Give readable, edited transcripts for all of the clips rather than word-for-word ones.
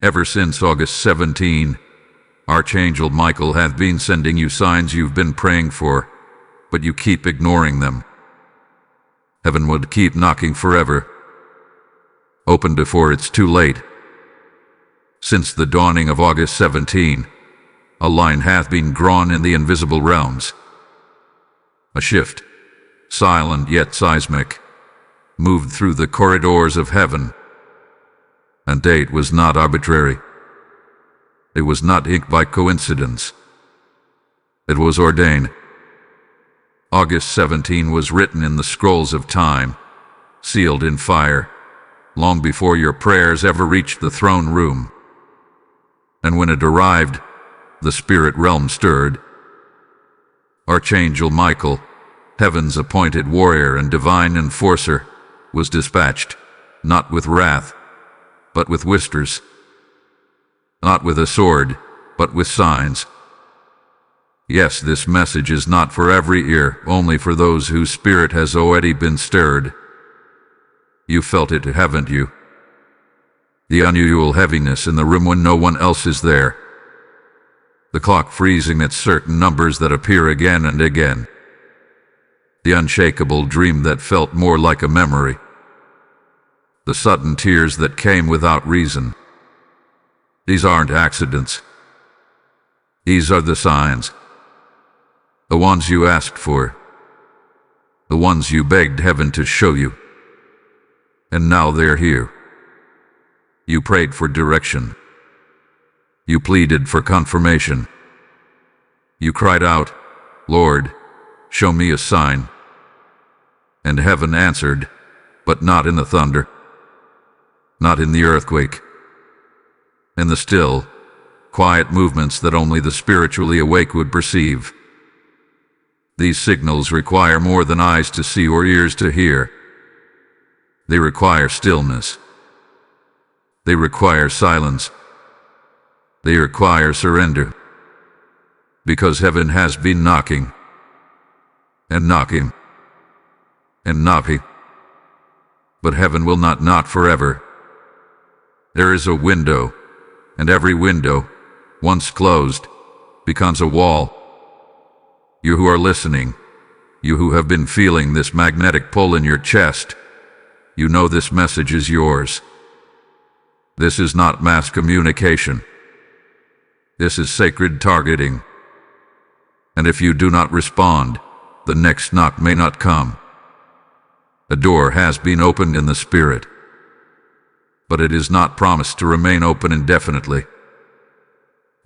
Ever since August 17, Archangel Michael hath been sending you signs you've been praying for, but you keep ignoring them. Heaven would keep knocking forever. Open before it's too late. Since the dawning of August 17, a line hath been drawn in the invisible realms. A shift, silent yet seismic, moved through the corridors of heaven. And date was not arbitrary. It was not inked by coincidence. It was ordained. August 17 was written in the scrolls of time, sealed in fire, long before your prayers ever reached the throne room. And when it arrived, the spirit realm stirred. Archangel Michael, heaven's appointed warrior and divine enforcer, was dispatched, not with wrath, but with whispers. Not with a sword, but with signs. Yes, this message is not for every ear, only for those whose spirit has already been stirred. You felt it, haven't you? The unusual heaviness in the room when no one else is there. The clock freezing at certain numbers that appear again and again. The unshakable dream that felt more like a memory. The sudden tears that came without reason. These aren't accidents. These are the signs. The ones you asked for. The ones you begged heaven to show you. And now they're here. You prayed for direction. You pleaded for confirmation. You cried out, "Lord, show me a sign." And heaven answered, but not in the thunder. Not in the earthquake. In the still, quiet movements that only the spiritually awake would perceive. These signals require more than eyes to see or ears to hear. They require stillness. They require silence. They require surrender. Because heaven has been knocking, and knocking, and knocking. But heaven will not knock forever. There is a window, and every window, once closed, becomes a wall. You who are listening, you who have been feeling this magnetic pull in your chest, you know this message is yours. This is not mass communication. This is sacred targeting. And if you do not respond, the next knock may not come. A door has been opened in the spirit, but it is not promised to remain open indefinitely.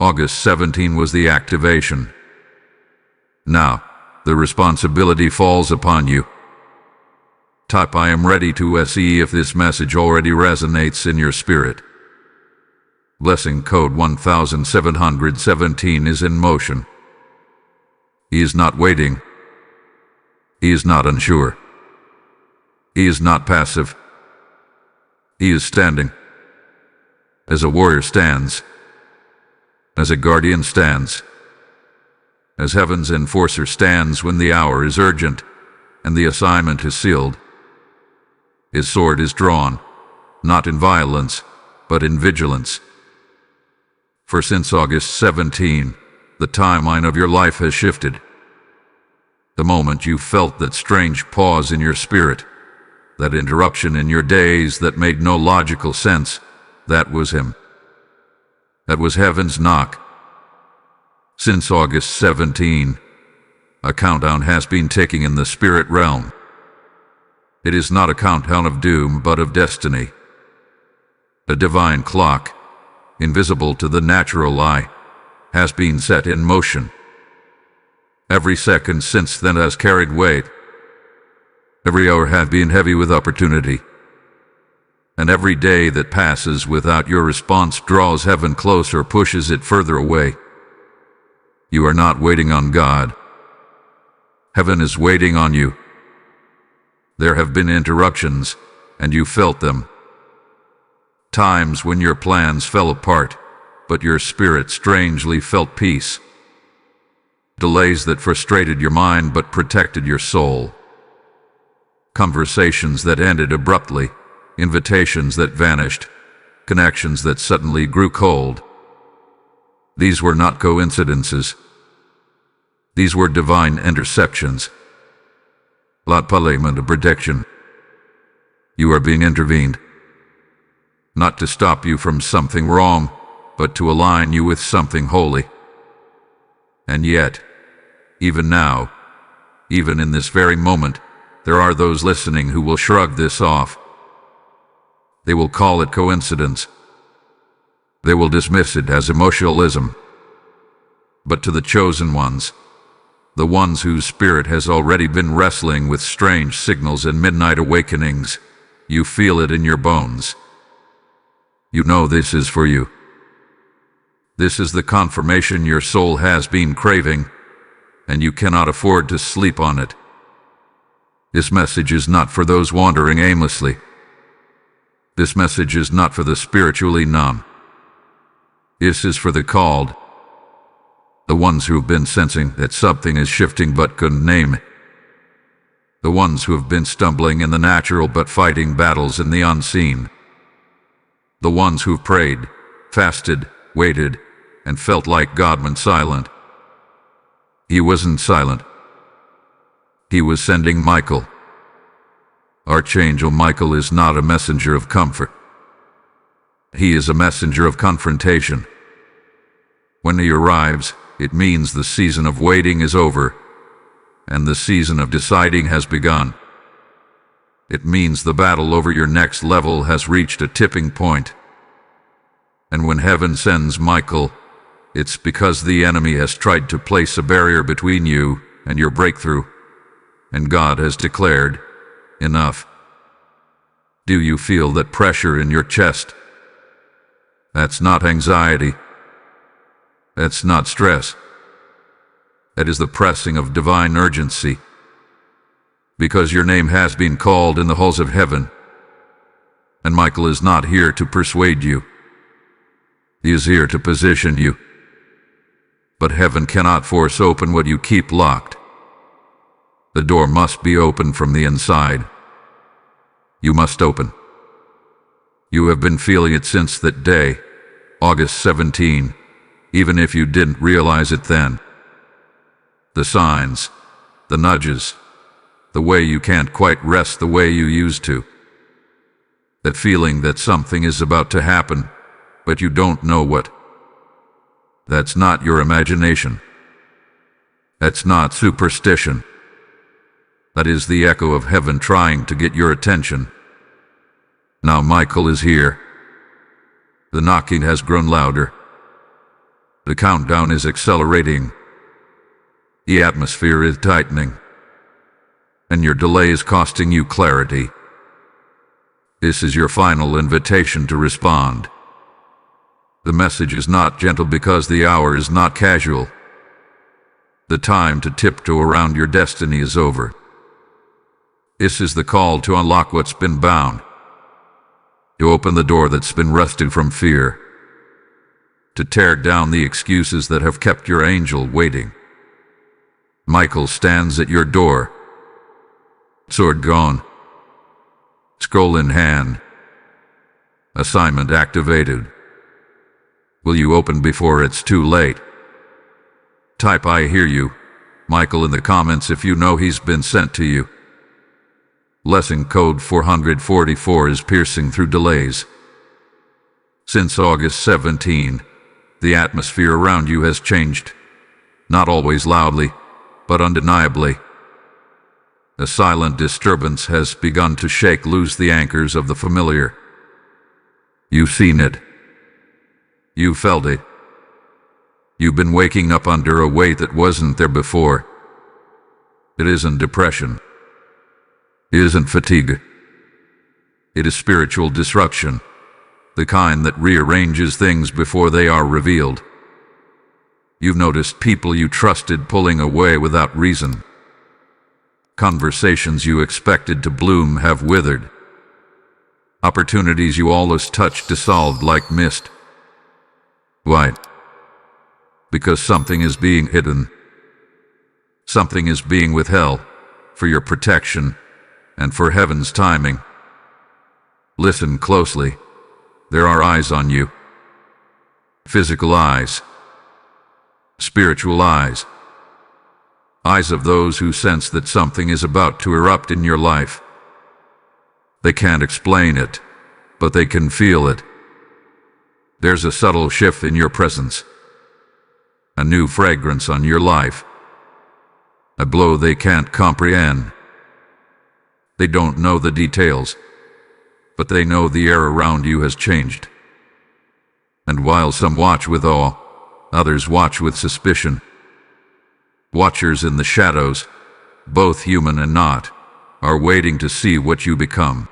August 17 was the activation. Now, the responsibility falls upon you. Type "I am ready" to see if this message already resonates in your spirit. Blessing code 1717 is in motion. He is not waiting. He is not unsure. He is not passive. He is standing. As a warrior stands. As a guardian stands. As heaven's enforcer stands when the hour is urgent and the assignment is sealed. His sword is drawn, not in violence, but in vigilance. For since August 17, the timeline of your life has shifted. The moment you felt that strange pause in your spirit, that interruption in your days that made no logical sense, that was him. That was heaven's knock. Since August 17, a countdown has been ticking in the spirit realm. It is not a countdown of doom, but of destiny. A divine clock, invisible to the natural eye, has been set in motion. Every second since then has carried weight. Every hour has been heavy with opportunity. And every day that passes without your response draws heaven closer, pushes it further away. You are not waiting on God. Heaven is waiting on you. There have been interruptions, and you felt them. Times when your plans fell apart, but your spirit strangely felt peace. Delays that frustrated your mind but protected your soul. Conversations that ended abruptly, invitations that vanished, connections that suddenly grew cold. These were not coincidences. These were divine interceptions. Lot Parliament of protection. You are being intervened. Not to stop you from something wrong, but to align you with something holy. And yet, even now, even in this very moment, there are those listening who will shrug this off. They will call it coincidence. They will dismiss it as emotionalism. But to the chosen ones, the ones whose spirit has already been wrestling with strange signals and midnight awakenings, you feel it in your bones. You know this is for you. This is the confirmation your soul has been craving, and you cannot afford to sleep on it. This message is not for those wandering aimlessly. This message is not for the spiritually numb. This is for the called, the ones who have been sensing that something is shifting but couldn't name it. The ones who have been stumbling in the natural but fighting battles in the unseen. The ones who've prayed, fasted, waited, and felt like God went silent. He wasn't silent. He was sending Michael. Archangel Michael is not a messenger of comfort. He is a messenger of confrontation. When he arrives, it means the season of waiting is over, and the season of deciding has begun. It means the battle over your next level has reached a tipping point. And when heaven sends Michael, it's because the enemy has tried to place a barrier between you and your breakthrough, and God has declared, enough. Do you feel that pressure in your chest? That's not anxiety. That's not stress. That is the pressing of divine urgency. Because your name has been called in the halls of heaven. And Michael is not here to persuade you. He is here to position you. But heaven cannot force open what you keep locked. The door must be opened from the inside. You must open. You have been feeling it since that day, August 17, even if you didn't realize it then. The signs, the nudges, the way you can't quite rest the way you used to. That feeling that something is about to happen, but you don't know what. That's not your imagination. That's not superstition. That is the echo of heaven trying to get your attention. Now Michael is here. The knocking has grown louder. The countdown is accelerating. The atmosphere is tightening. And your delay is costing you clarity. This is your final invitation to respond. The message is not gentle because the hour is not casual. The time to tiptoe around your destiny is over. This is the call to unlock what's been bound. To open the door that's been rusted from fear. To tear down the excuses that have kept your angel waiting. Michael stands at your door. Sword gone. Scroll in hand. Assignment activated. Will you open before it's too late? Type "I hear you," Michael, in the comments if you know he's been sent to you. Lesson code 444 is piercing through delays. Since August 17, the atmosphere around you has changed. Not always loudly, but undeniably. A silent disturbance has begun to shake loose the anchors of the familiar. You've seen it. You felt it. You've been waking up under a weight that wasn't there before. It isn't depression. It isn't fatigue. It is spiritual disruption, the kind that rearranges things before they are revealed. You've noticed people you trusted pulling away without reason. Conversations you expected to bloom have withered. Opportunities you always touched dissolved like mist. Why? Because something is being hidden. Something is being withheld for your protection and for heaven's timing. Listen closely. There are eyes on you. Physical eyes. Spiritual eyes. Eyes of those who sense that something is about to erupt in your life. They can't explain it, but they can feel it. There's a subtle shift in your presence. A new fragrance on your life. A blow they can't comprehend. They don't know the details, but they know the air around you has changed. And while some watch with awe, others watch with suspicion. Watchers in the shadows, both human and not, are waiting to see what you become.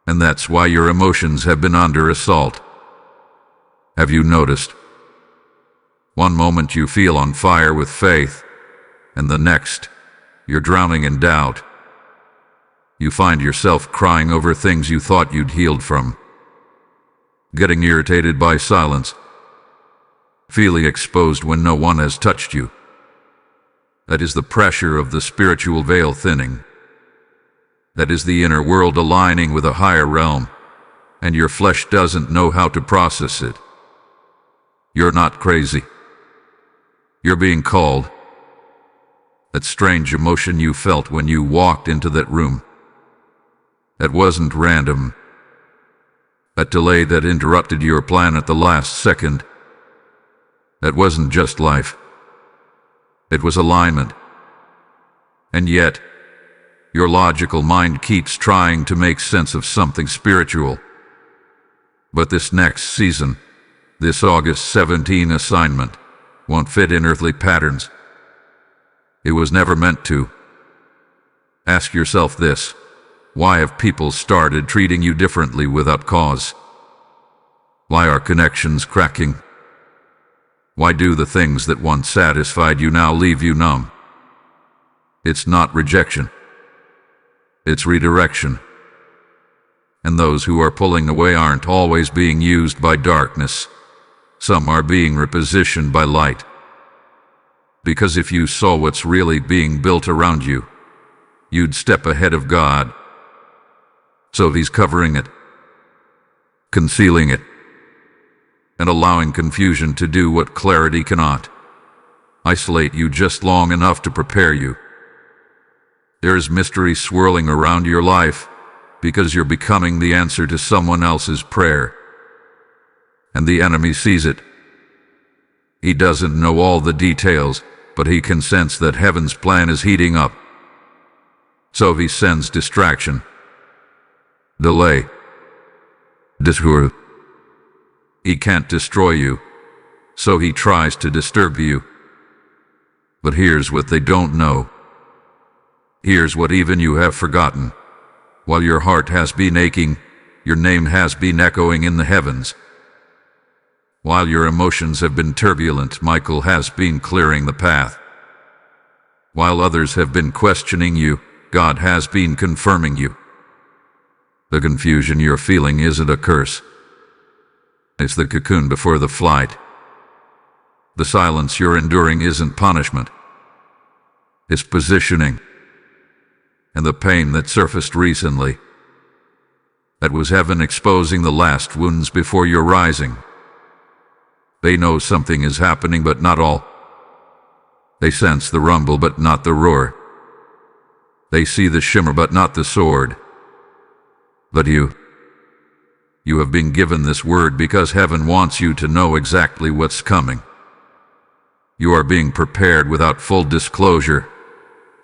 And that's why your emotions have been under assault. Have you noticed? One moment you feel on fire with faith, and the next, you're drowning in doubt. You find yourself crying over things you thought you'd healed from. Getting irritated by silence. Feeling exposed when no one has touched you. That is the pressure of the spiritual veil thinning. That is the inner world aligning with a higher realm, and your flesh doesn't know how to process it. You're not crazy. You're being called. That strange emotion you felt when you walked into that room. That wasn't random. That delay that interrupted your plan at the last second. That wasn't just life. It was alignment. And yet, your logical mind keeps trying to make sense of something spiritual. But this next season, this August 17 assignment, won't fit in earthly patterns. It was never meant to. Ask yourself this: why have people started treating you differently without cause? Why are connections cracking? Why do the things that once satisfied you now leave you numb? It's not rejection. It's redirection. And those who are pulling away aren't always being used by darkness. Some are being repositioned by light. Because if you saw what's really being built around you, you'd step ahead of God. So He's covering it, concealing it, and allowing confusion to do what clarity cannot: isolate you just long enough to prepare you. There's mystery swirling around your life because you're becoming the answer to someone else's prayer. And the enemy sees it. He doesn't know all the details, but he can sense that heaven's plan is heating up. So he sends distraction, delay, detour. He can't destroy you, so he tries to disturb you. But here's what they don't know. Here's what even you have forgotten. While your heart has been aching, your name has been echoing in the heavens. While your emotions have been turbulent, Michael has been clearing the path. While others have been questioning you, God has been confirming you. The confusion you're feeling isn't a curse. It's the cocoon before the flight. The silence you're enduring isn't punishment. It's positioning. And the pain that surfaced recently, that was heaven exposing the last wounds before your rising. They know something is happening, but not all. They sense the rumble, but not the roar. They see the shimmer, but not the sword. But you have been given this word because heaven wants you to know exactly what's coming. You are being prepared without full disclosure,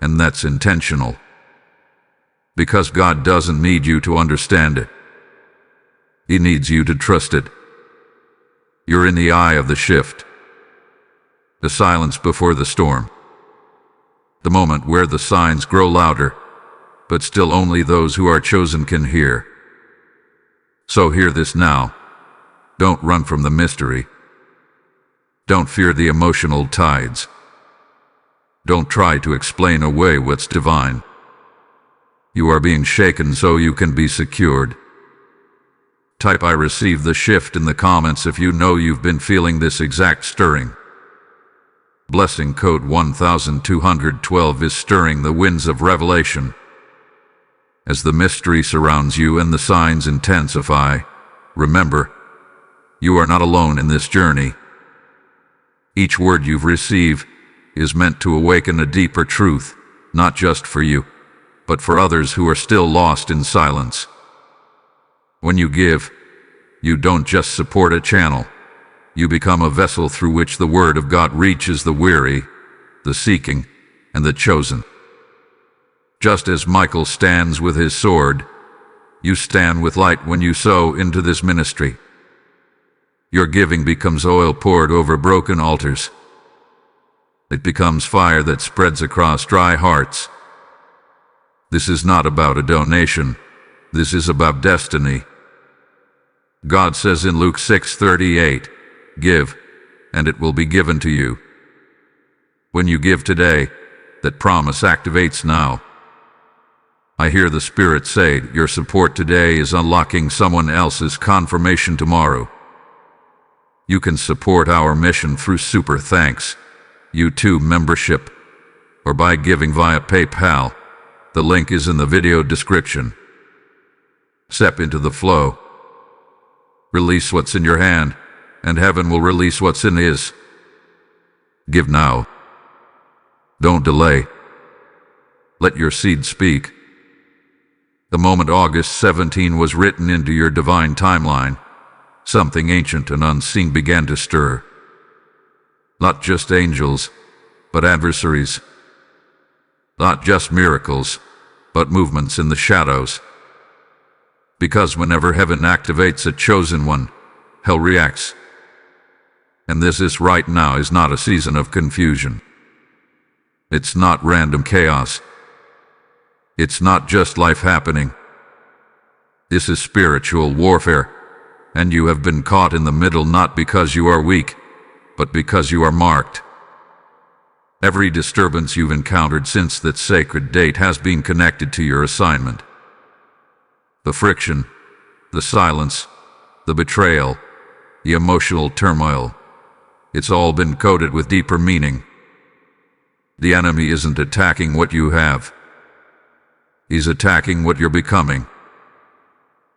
and that's intentional. Because God doesn't need you to understand it. He needs you to trust it. You're in the eye of the shift. The silence before the storm. The moment where the signs grow louder, but still only those who are chosen can hear. So hear this now. Don't run from the mystery. Don't fear the emotional tides. Don't try to explain away what's divine. You are being shaken so you can be secured. Type "I receive the shift" in the comments if you know you've been feeling this exact stirring. Blessing code 1212 is stirring the winds of revelation. As the mystery surrounds you and the signs intensify, remember, you are not alone in this journey. Each word you've received is meant to awaken a deeper truth, not just for you, but for others who are still lost in silence. When you give, you don't just support a channel. You become a vessel through which the word of God reaches the weary, the seeking, and the chosen. Just as Michael stands with his sword, you stand with light when you sow into this ministry. Your giving becomes oil poured over broken altars. It becomes fire that spreads across dry hearts. This is not about a donation. This is about destiny. God says in Luke 6:38, "Give, and it will be given to you." When you give today, that promise activates now. I hear the Spirit say, your support today is unlocking someone else's confirmation tomorrow. You can support our mission through Super Thanks, YouTube membership, or by giving via PayPal. The link is in the video description. Step into the flow. Release what's in your hand, and heaven will release what's in his. Give now. Don't delay. Let your seed speak. The moment August 17 was written into your divine timeline, something ancient and unseen began to stir. Not just angels, but adversaries. Not just miracles, but movements in the shadows. Because whenever heaven activates a chosen one, hell reacts. And this right now is not a season of confusion. It's not random chaos. It's not just life happening. This is spiritual warfare, and you have been caught in the middle not because you are weak, but because you are marked. Every disturbance you've encountered since that sacred date has been connected to your assignment. The friction, the silence, the betrayal, the emotional turmoil, it's all been coded with deeper meaning. The enemy isn't attacking what you have. He's attacking what you're becoming.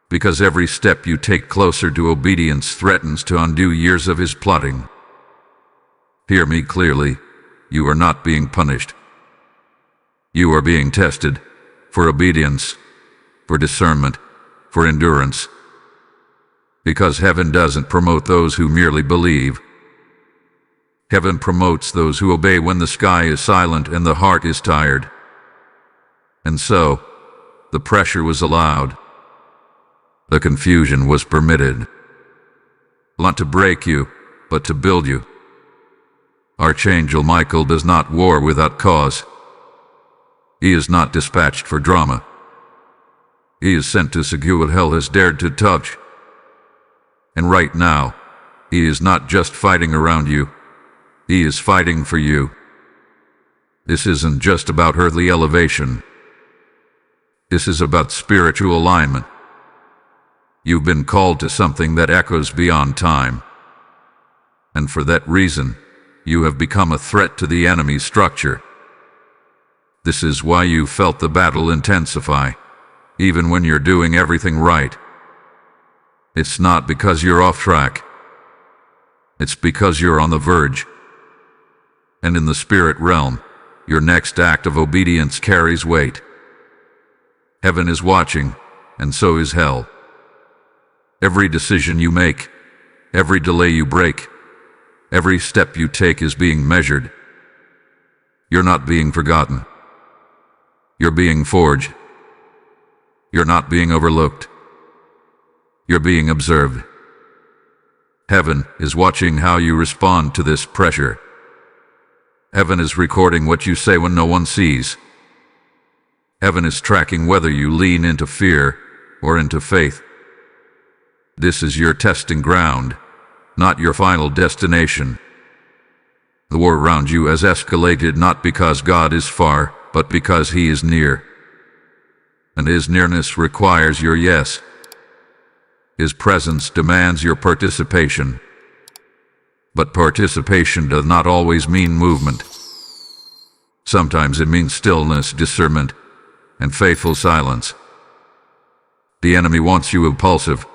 Because every step you take closer to obedience threatens to undo years of his plotting. Hear me clearly, you are not being punished. You are being tested for obedience, for discernment, for endurance. Because heaven doesn't promote those who merely believe. Heaven promotes those who obey when the sky is silent and the heart is tired. And so, the pressure was allowed. The confusion was permitted. Not to break you, but to build you. Archangel Michael does not war without cause. He is not dispatched for drama. He is sent to secure what hell has dared to touch. And right now, he is not just fighting around you. He is fighting for you. This isn't just about earthly elevation. This is about spiritual alignment. You've been called to something that echoes beyond time. And for that reason, you have become a threat to the enemy's structure. This is why you felt the battle intensify, even when you're doing everything right. It's not because you're off track. It's because you're on the verge. And in the spirit realm, your next act of obedience carries weight. Heaven is watching, and so is hell. Every decision you make, every delay you break, every step you take is being measured. You're not being forgotten. You're being forged. You're not being overlooked. You're being observed. Heaven is watching how you respond to this pressure. Heaven is recording what you say when no one sees. Heaven is tracking whether you lean into fear or into faith. This is your testing ground, not your final destination. The war around you has escalated not because God is far, but because He is near. And His nearness requires your yes. His presence demands your participation. But participation does not always mean movement. Sometimes it means stillness, discernment, and faithful silence. The enemy wants you impulsive.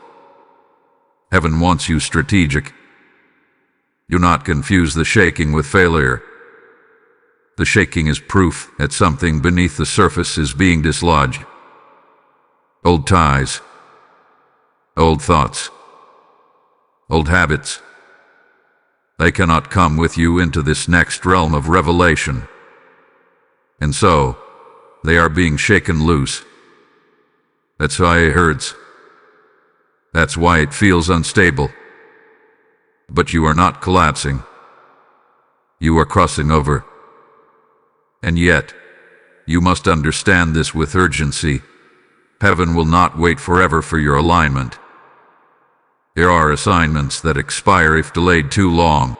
Heaven wants you strategic. Do not confuse the shaking with failure. The shaking is proof that something beneath the surface is being dislodged. Old ties, old thoughts, old habits. They cannot come with you into this next realm of revelation. And so, they are being shaken loose. That's why it hurts. That's why it feels unstable. But you are not collapsing. You are crossing over. And yet, you must understand this with urgency. Heaven will not wait forever for your alignment. There are assignments that expire if delayed too long.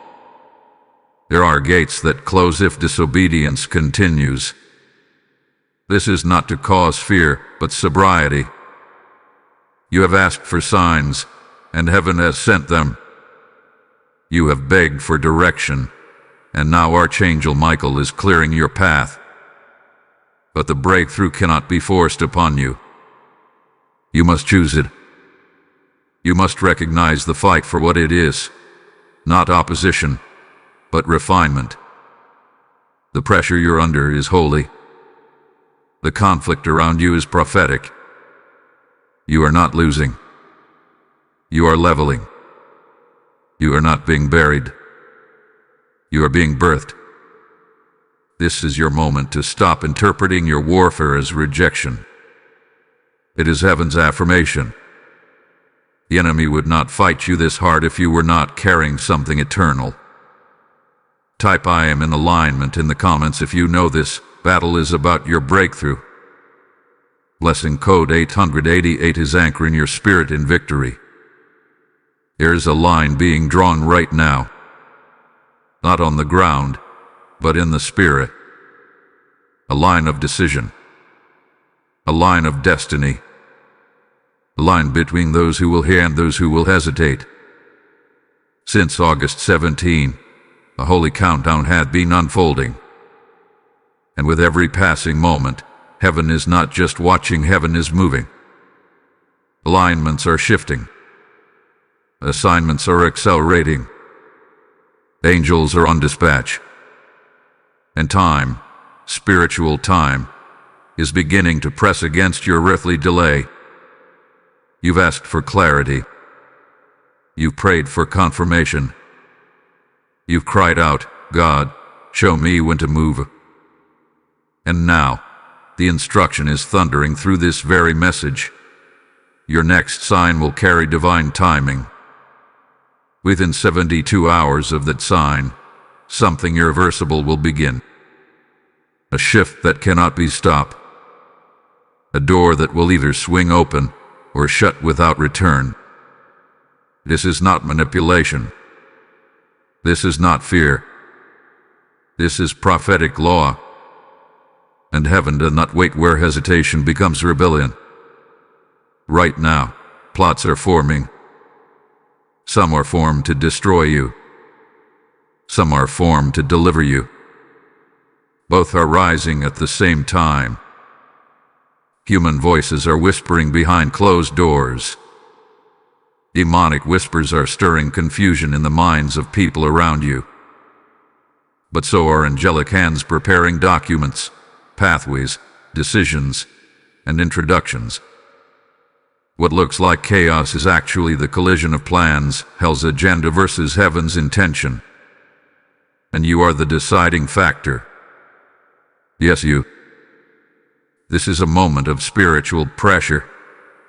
There are gates that close if disobedience continues. This is not to cause fear, but sobriety. You have asked for signs, and heaven has sent them. You have begged for direction, and now Archangel Michael is clearing your path. But the breakthrough cannot be forced upon you. You must choose it. You must recognize the fight for what it is, not opposition, but refinement. The pressure you're under is holy. The conflict around you is prophetic. You are not losing. You are leveling. You are not being buried. You are being birthed. This is your moment to stop interpreting your warfare as rejection. It is heaven's affirmation. The enemy would not fight you this hard if you were not carrying something eternal. Type "I am in alignment" in the comments if you know this battle is about your breakthrough. Blessing code 888 is anchoring your spirit in victory. There is a line being drawn right now. Not on the ground, but in the spirit. A line of decision. A line of destiny. A line between those who will hear and those who will hesitate. Since August 17, a holy countdown had been unfolding. And with every passing moment, heaven is not just watching, heaven is moving. Alignments are shifting. Assignments are accelerating. Angels are on dispatch. And time, spiritual time, is beginning to press against your earthly delay. You've asked for clarity. You've prayed for confirmation. You've cried out, "God, show me when to move." And now, the instruction is thundering through this very message. Your next sign will carry divine timing. Within 72 hours of that sign, something irreversible will begin. A shift that cannot be stopped. A door that will either swing open or shut without return. This is not manipulation. This is not fear. This is prophetic law. And heaven does not wait where hesitation becomes rebellion. Right now, plots are forming. Some are formed to destroy you. Some are formed to deliver you. Both are rising at the same time. Human voices are whispering behind closed doors. Demonic whispers are stirring confusion in the minds of people around you. But so are angelic hands preparing documents, pathways, decisions, and introductions. What looks like chaos is actually the collision of plans, hell's agenda versus heaven's intention. And you are the deciding factor. Yes, you. This is a moment of spiritual pressure,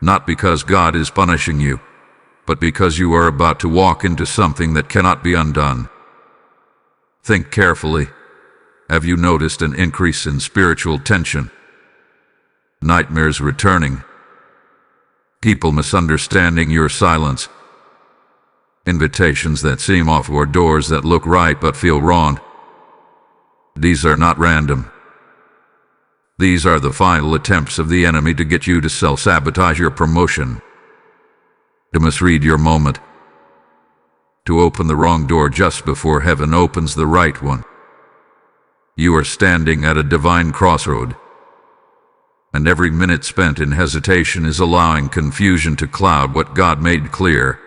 not because God is punishing you, but because you are about to walk into something that cannot be undone. Think carefully. Have you noticed an increase in spiritual tension? Nightmares returning. People misunderstanding your silence. Invitations that seem off or doors that look right but feel wrong. These are not random. These are the final attempts of the enemy to get you to self-sabotage your promotion, to misread your moment, to open the wrong door just before heaven opens the right one. You are standing at a divine crossroad, and every minute spent in hesitation is allowing confusion to cloud what God made clear.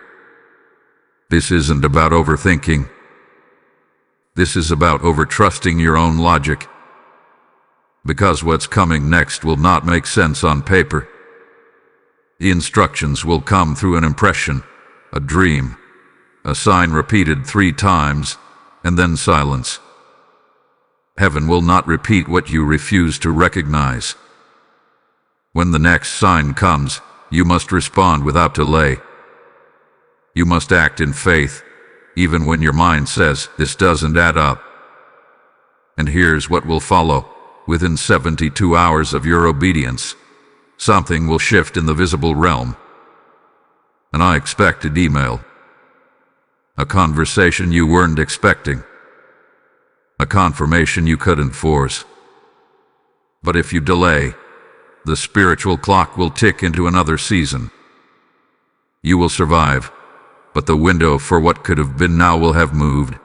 This isn't about overthinking. This is about overtrusting your own logic. Because what's coming next will not make sense on paper. The instructions will come through an impression, a dream, a sign repeated 3 times, and then silence. Heaven will not repeat what you refuse to recognize. When the next sign comes, you must respond without delay. You must act in faith, even when your mind says, this doesn't add up. And here's what will follow. Within 72 hours of your obedience, something will shift in the visible realm. An unexpected email. A conversation you weren't expecting. A confirmation you couldn't force. But if you delay, the spiritual clock will tick into another season. You will survive, but the window for what could have been now will have moved.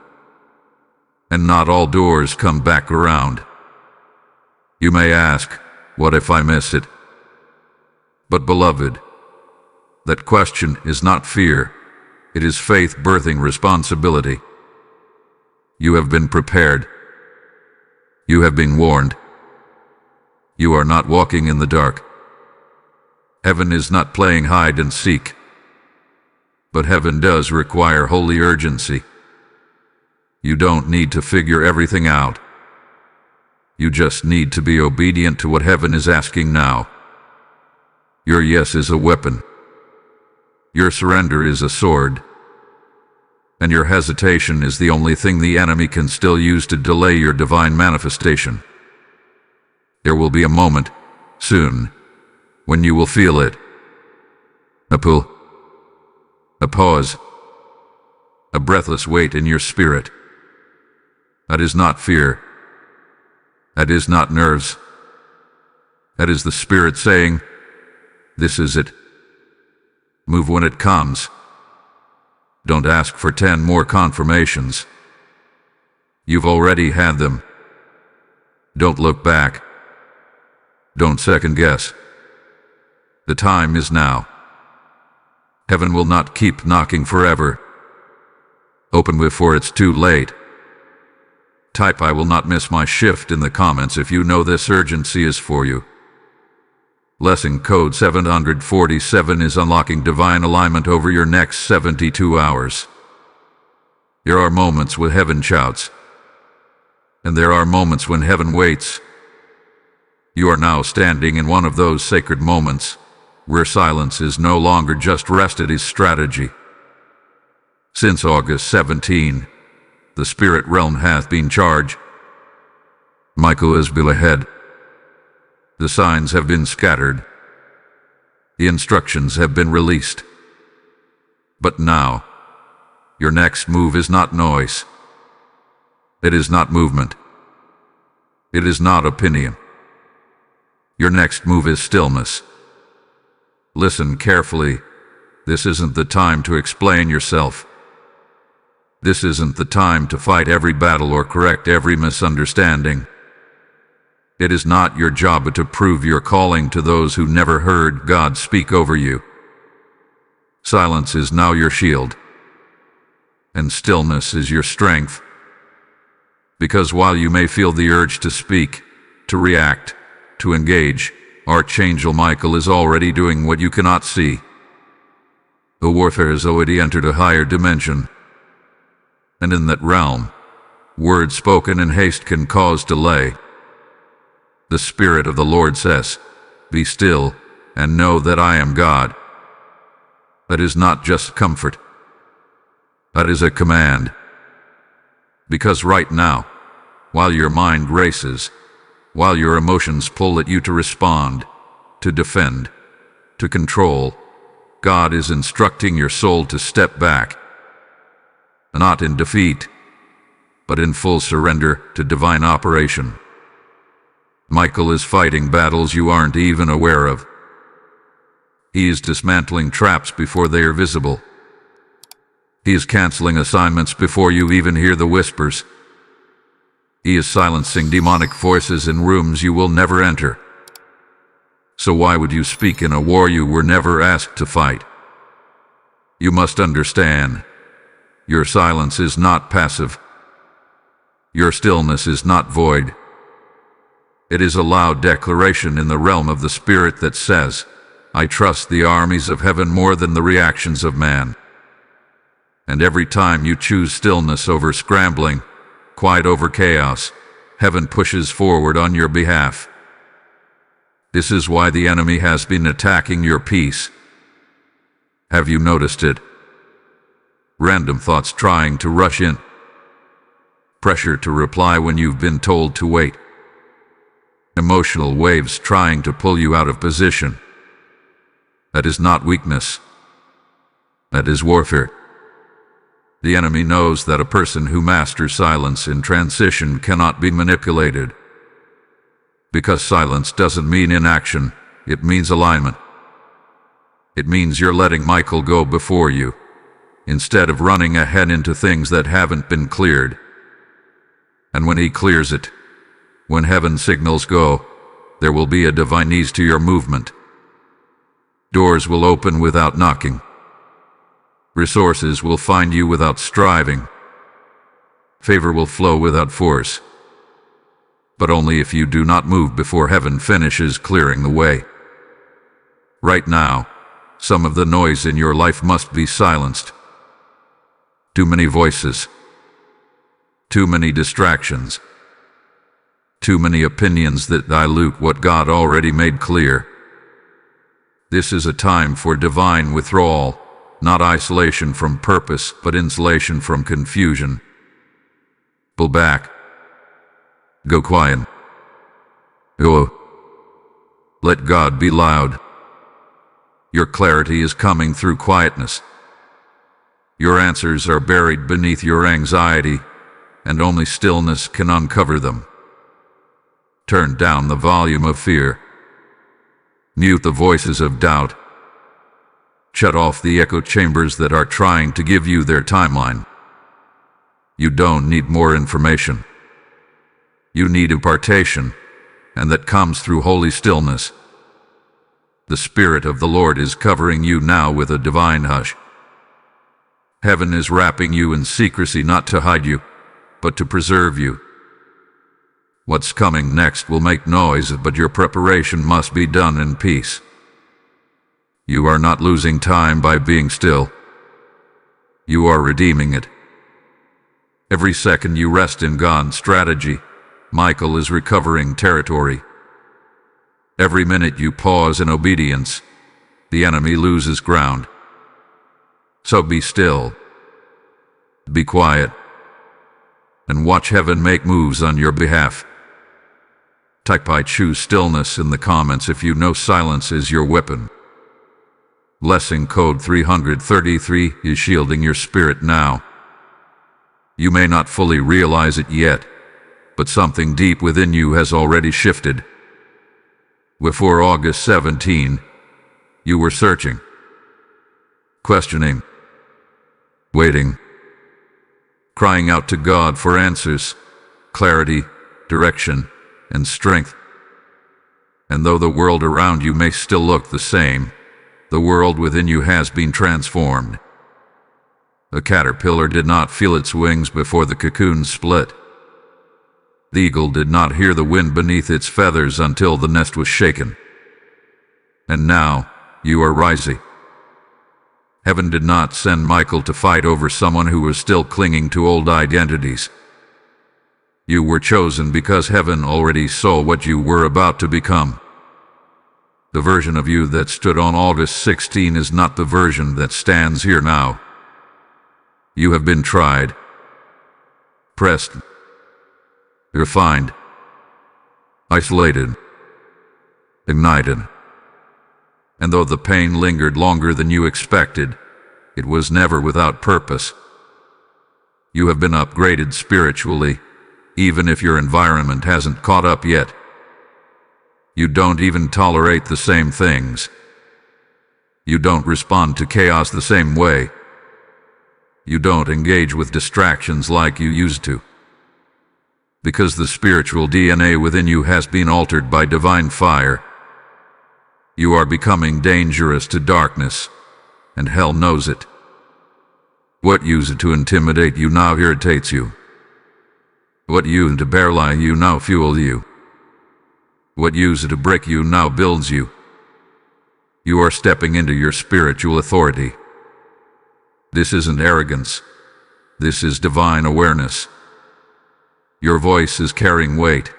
And not all doors come back around. You may ask, what if I miss it? But beloved, that question is not fear. It is faith birthing responsibility. You have been prepared. You have been warned. You are not walking in the dark. Heaven is not playing hide and seek. But heaven does require holy urgency. You don't need to figure everything out. You just need to be obedient to what heaven is asking now. Your yes is a weapon. Your surrender is a sword. And your hesitation is the only thing the enemy can still use to delay your divine manifestation. There will be a moment, soon, when you will feel it. A pull. A pause. A breathless weight in your spirit. That is not fear. That is not nerves. That is the Spirit saying, this is it. Move when it comes. Don't ask for 10 more confirmations. You've already had them. Don't look back. Don't second guess. The time is now. Heaven will not keep knocking forever. Open before it's too late. Type I will not miss my shift in the comments if you know this urgency is for you. Lesson code 747 is unlocking divine alignment over your next 72 hours. There are moments when heaven shouts, and there are moments when heaven waits. You are now standing in one of those sacred moments where silence is no longer just rest, it is strategy. Since August 17, the spirit realm hath been charged. Michael has been ahead. The signs have been scattered. The instructions have been released. But now, your next move is not noise. It is not movement. It is not opinion. Your next move is stillness. Listen carefully. This isn't the time to explain yourself. This isn't the time to fight every battle or correct every misunderstanding. It is not your job to prove your calling to those who never heard God speak over you. Silence is now your shield, and stillness is your strength. Because while you may feel the urge to speak, to react, to engage, Archangel Michael is already doing what you cannot see. The warfare has already entered a higher dimension. And in that realm, words spoken in haste can cause delay. The Spirit of the Lord says, be still and know that I am God. That is not just comfort. That is a command. Because right now, while your mind races, while your emotions pull at you to respond, to defend, to control, God is instructing your soul to step back. Not in defeat, but in full surrender to divine operation. Michael is fighting battles you aren't even aware of. He is dismantling traps before they are visible. He is canceling assignments before you even hear the whispers. He is silencing demonic voices in rooms you will never enter. So why would you speak in a war you were never asked to fight? You must understand, Your silence is not passive. Your stillness is not void. It is a loud declaration in the realm of the Spirit that says, I trust the armies of heaven more than the reactions of man. And every time you choose stillness over scrambling, quiet over chaos, heaven pushes forward on your behalf. This is why the enemy has been attacking your peace. Have you noticed it? Random thoughts trying to rush in. Pressure to reply when you've been told to wait. Emotional waves trying to pull you out of position. That is not weakness. That is warfare. The enemy knows that a person who masters silence in transition cannot be manipulated. Because silence doesn't mean inaction, it means alignment. It means you're letting Michael go before you, instead of running ahead into things that haven't been cleared. And when he clears it, when heaven signals go, there will be a divine ease to your movement. Doors will open without knocking. Resources will find you without striving. Favor will flow without force. But only if you do not move before heaven finishes clearing the way. Right now, some of the noise in your life must be silenced. Too many voices. Too many distractions. Too many opinions that dilute what God already made clear. This is a time for divine withdrawal, not isolation from purpose, but insulation from confusion. Pull back. Go quiet. Go. Let God be loud. Your clarity is coming through quietness. Your answers are buried beneath your anxiety, and only stillness can uncover them. Turn down the volume of fear. Mute the voices of doubt. Shut off the echo chambers that are trying to give you their timeline. You don't need more information. You need impartation, and that comes through holy stillness. The Spirit of the Lord is covering you now with a divine hush. Heaven is wrapping you in secrecy not to hide you, but to preserve you. What's coming next will make noise, but your preparation must be done in peace. You are not losing time by being still. You are redeeming it. Every second you rest in God's strategy, Michael is recovering territory. Every minute you pause in obedience, the enemy loses ground. So be still. Be quiet. And watch heaven make moves on your behalf. Type I choose stillness in the comments if you know silence is your weapon. Blessing code 333 is shielding your spirit now. You may not fully realize it yet, but something deep within you has already shifted. Before August 17, you were searching, questioning, waiting, crying out to God for answers, clarity, direction, and strength. And though the world around you may still look the same, the world within you has been transformed. A caterpillar did not feel its wings before the cocoon split. The eagle did not hear the wind beneath its feathers until the nest was shaken. And now, you are rising. Heaven did not send Michael to fight over someone who was still clinging to old identities. You were chosen because heaven already saw what you were about to become. The version of you that stood on August 16 is not the version that stands here now. You have been tried, pressed, refined, isolated, ignited. And though the pain lingered longer than you expected, it was never without purpose. You have been upgraded spiritually, even if your environment hasn't caught up yet. You don't even tolerate the same things. You don't respond to chaos the same way. You don't engage with distractions like you used to. Because the spiritual DNA within you has been altered by divine fire. You are becoming dangerous to darkness, and hell knows it. What used to intimidate you now irritates you. What used to paralyze you now fuels you. What used to break you now builds you. You are stepping into your spiritual authority. This isn't arrogance. This is divine awareness. Your voice is carrying weight.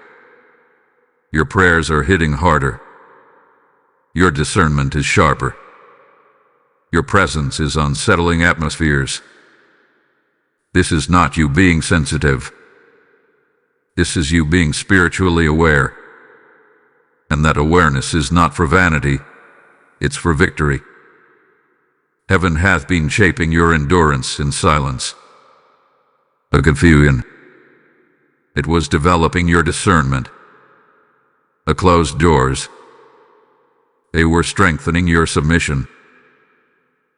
Your prayers are hitting harder. Your discernment is sharper. Your presence is unsettling atmospheres. This is not you being sensitive. This is you being spiritually aware. And that awareness is not for vanity, it's for victory. Heaven hath been shaping your endurance in silence. A confusion. It was developing your discernment. A closed doors. They were strengthening your submission.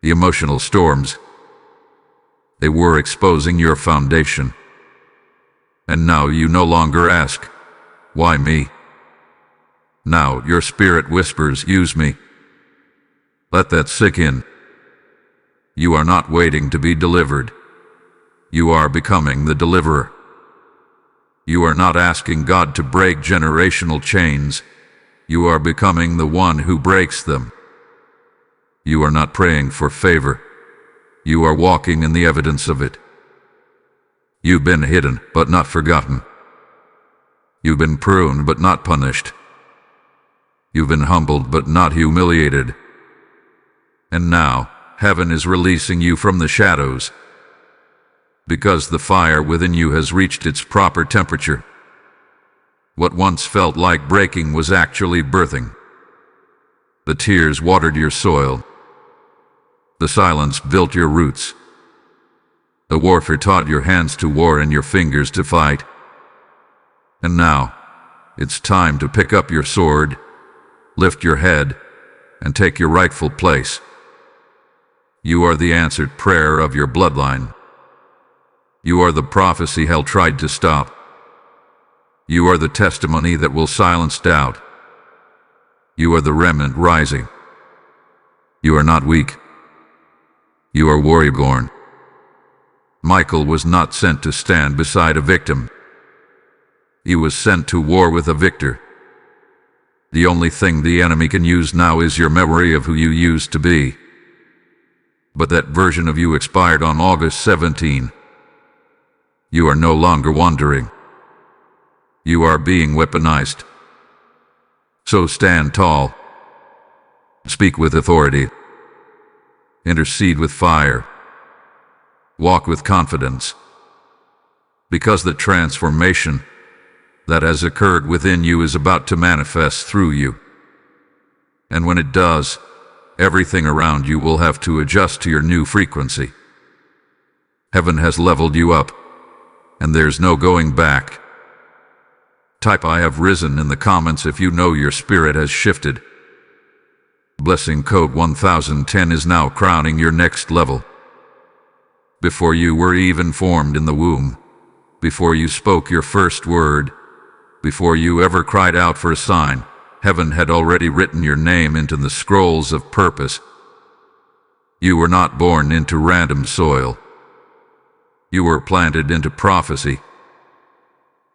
The emotional storms. They were exposing your foundation. And now you no longer ask, why me? Now your spirit whispers, use me. Let that sink in. You are not waiting to be delivered. You are becoming the deliverer. You are not asking God to break generational chains. You are becoming the one who breaks them. You are not praying for favor. You are walking in the evidence of it. You've been hidden, but not forgotten. You've been pruned, but not punished. You've been humbled, but not humiliated. And now, heaven is releasing you from the shadows, because the fire within you has reached its proper temperature. What once felt like breaking was actually birthing. The tears watered your soil. The silence built your roots. The warfare taught your hands to war and your fingers to fight. And now, it's time to pick up your sword, lift your head, and take your rightful place. You are the answered prayer of your bloodline. You are the prophecy hell tried to stop. You are the testimony that will silence doubt. You are the remnant rising. You are not weak. You are warrior-born. Michael was not sent to stand beside a victim. He was sent to war with a victor. The only thing the enemy can use now is your memory of who you used to be. But that version of you expired on August 17. You are no longer wandering. You are being weaponized. So stand tall. Speak with authority. Intercede with fire. Walk with confidence. Because the transformation that has occurred within you is about to manifest through you. And when it does, everything around you will have to adjust to your new frequency. Heaven has leveled you up, and there's no going back. Type I have risen in the comments if you know your spirit has shifted. Blessing code 1010 is now crowning your next level. Before you were even formed in the womb, before you spoke your first word, before you ever cried out for a sign, heaven had already written your name into the scrolls of purpose. You were not born into random soil. You were planted into prophecy.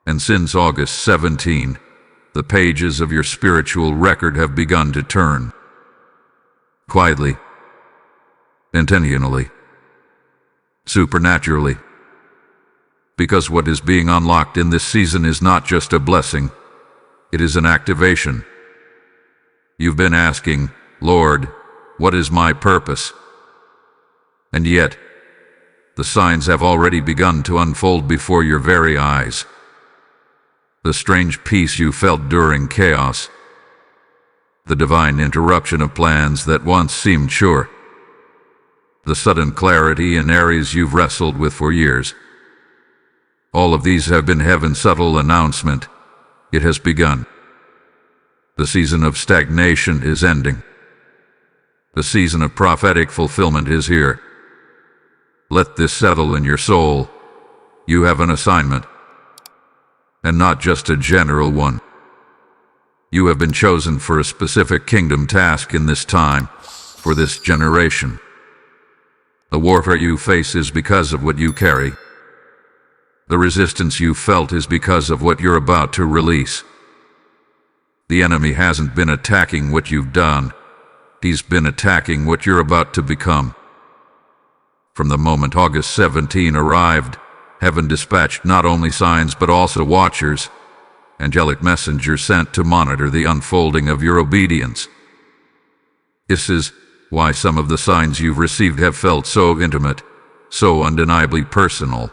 And since August 17, the pages of your spiritual record have begun to turn. Quietly, intentionally, supernaturally. Because what is being unlocked in this season is not just a blessing, it is an activation. You've been asking, Lord, what is my purpose? And yet, the signs have already begun to unfold before your very eyes. The strange peace you felt during chaos. The divine interruption of plans that once seemed sure. The sudden clarity in areas you've wrestled with for years. All of these have been heaven's subtle announcement. It has begun. The season of stagnation is ending. The season of prophetic fulfillment is here. Let this settle in your soul. You have an assignment. And not just a general one. You have been chosen for a specific kingdom task in this time, for this generation. The warfare you face is because of what you carry. The resistance you felt is because of what you're about to release. The enemy hasn't been attacking what you've done. He's been attacking what you're about to become. From the moment August 17 arrived, heaven dispatched not only signs but also watchers, angelic messengers sent to monitor the unfolding of your obedience. This is why some of the signs you've received have felt so intimate, so undeniably personal.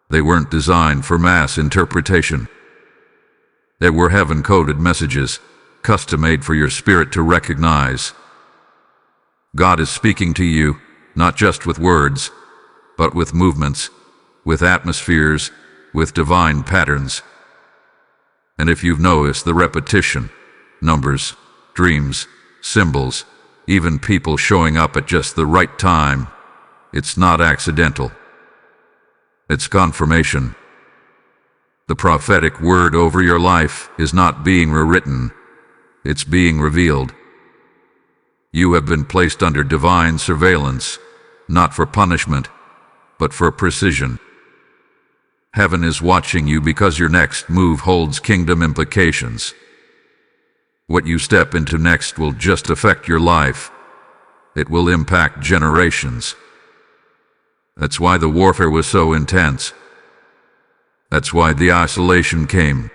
They weren't designed for mass interpretation. They were heaven-coded messages, custom-made for your spirit to recognize. God is speaking to you, not just with words, but with movements, with atmospheres, with divine patterns. And if you've noticed the repetition, numbers, dreams, symbols, even people showing up at just the right time, it's not accidental. It's confirmation. The prophetic word over your life is not being rewritten, it's being revealed. You have been placed under divine surveillance, not for punishment, but for precision. Heaven is watching you because your next move holds kingdom implications. What you step into next will just affect your life. It will impact generations. That's why the warfare was so intense. That's why the isolation came.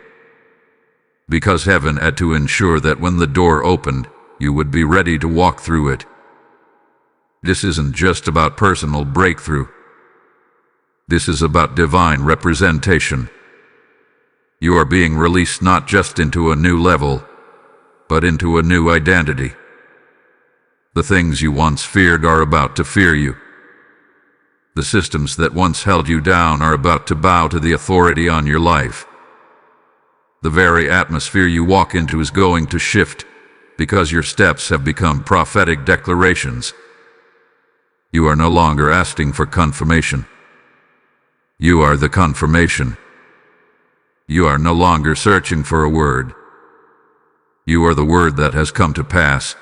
Because heaven had to ensure that when the door opened, you would be ready to walk through it. This isn't just about personal breakthrough. This is about divine representation. You are being released not just into a new level, but into a new identity. The things you once feared are about to fear you. The systems that once held you down are about to bow to the authority on your life. The very atmosphere you walk into is going to shift because your steps have become prophetic declarations. You are no longer asking for confirmation. You are the confirmation. You are no longer searching for a word. You are the word that has come to pass.